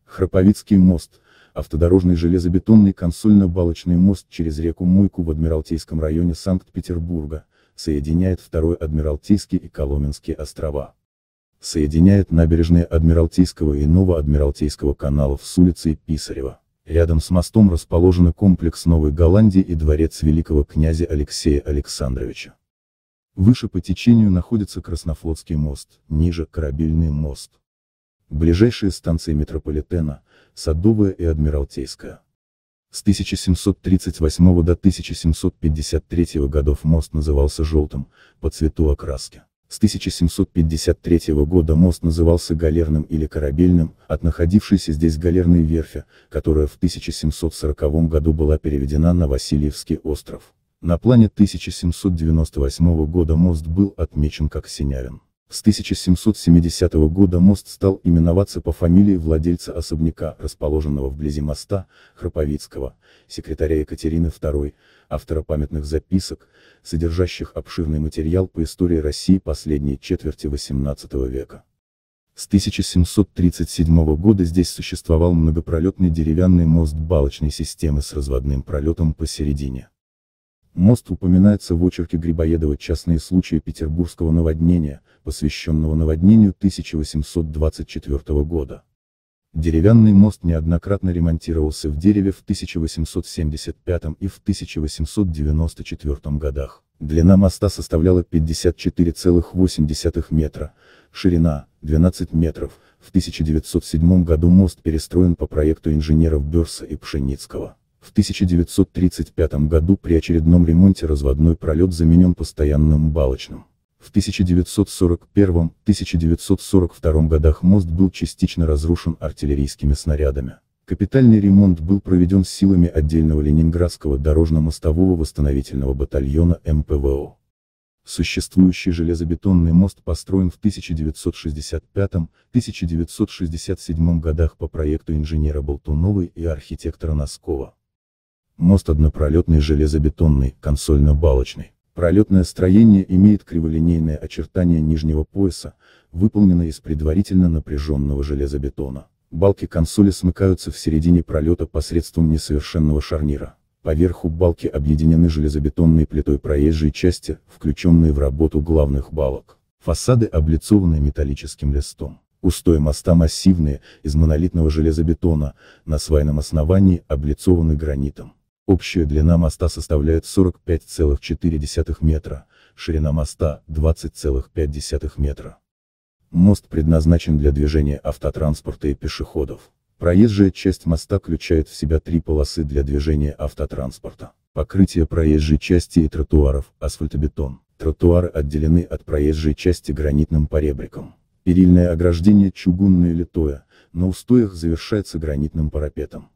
Храповицкий мост – автодорожный железобетонный консольно-балочный мост через реку Мойку в Адмиралтейском районе Санкт-Петербурга, соединяет Второй Адмиралтейский и Коломенские острова. Соединяет набережные Адмиралтейского и Новоадмиралтейского каналов с улицей Писарева. Рядом с мостом расположены комплекс Новой Голландии и дворец великого князя Алексея Александровича. Выше по течению находится Краснофлотский мост, ниже – Корабельный мост. Ближайшие станции метрополитена – Садовая и Адмиралтейская. С 1738 до 1753 годов мост назывался желтым, по цвету окраски. С 1753 года мост назывался галерным или корабельным, от находившейся здесь галерной верфи, которая в 1740 году была переведена на Васильевский остров. На плане 1798 года мост был отмечен как Синявин. С 1770 года мост стал именоваться по фамилии владельца особняка, расположенного вблизи моста, Храповицкого, секретаря Екатерины II, автора памятных записок, содержащих обширный материал по истории России последней четверти XVIII века. С 1737 года здесь существовал многопролетный деревянный мост балочной системы с разводным пролетом посередине. Мост упоминается в очерке Грибоедова «Частные случаи петербургского наводнения», посвященного наводнению 1824 года. Деревянный мост неоднократно ремонтировался в дереве в 1875 и в 1894 годах. Длина моста составляла 54,8 метра, ширина – 12 метров. В 1907 году мост перестроен по проекту инженеров Бёрса и Пшеницкого. В 1935 году при очередном ремонте разводной пролет заменен постоянным балочным. В 1941-1942 годах мост был частично разрушен артиллерийскими снарядами. Капитальный ремонт был проведен силами отдельного Ленинградского дорожно-мостового восстановительного батальона МПВО. Существующий железобетонный мост построен в 1965-1967 годах по проекту инженера Болтуновой и архитектора Носкова. Мост однопролетный железобетонный, консольно-балочный. Пролетное строение имеет криволинейное очертание нижнего пояса, выполненное из предварительно напряженного железобетона. Балки консоли смыкаются в середине пролета посредством несовершенного шарнира. Поверху балки объединены железобетонной плитой проезжей части, включенной в работу главных балок. Фасады облицованы металлическим листом. Устои моста массивные, из монолитного железобетона, на свайном основании облицованы гранитом. Общая длина моста составляет 45,4 метра, ширина моста – 20,5 метра. Мост предназначен для движения автотранспорта и пешеходов. Проезжая часть моста включает в себя 3 полосы для движения автотранспорта. Покрытие проезжей части и тротуаров – асфальтобетон. Тротуары отделены от проезжей части гранитным поребриком. Перильное ограждение чугунное литое, на устоях завершается гранитным парапетом.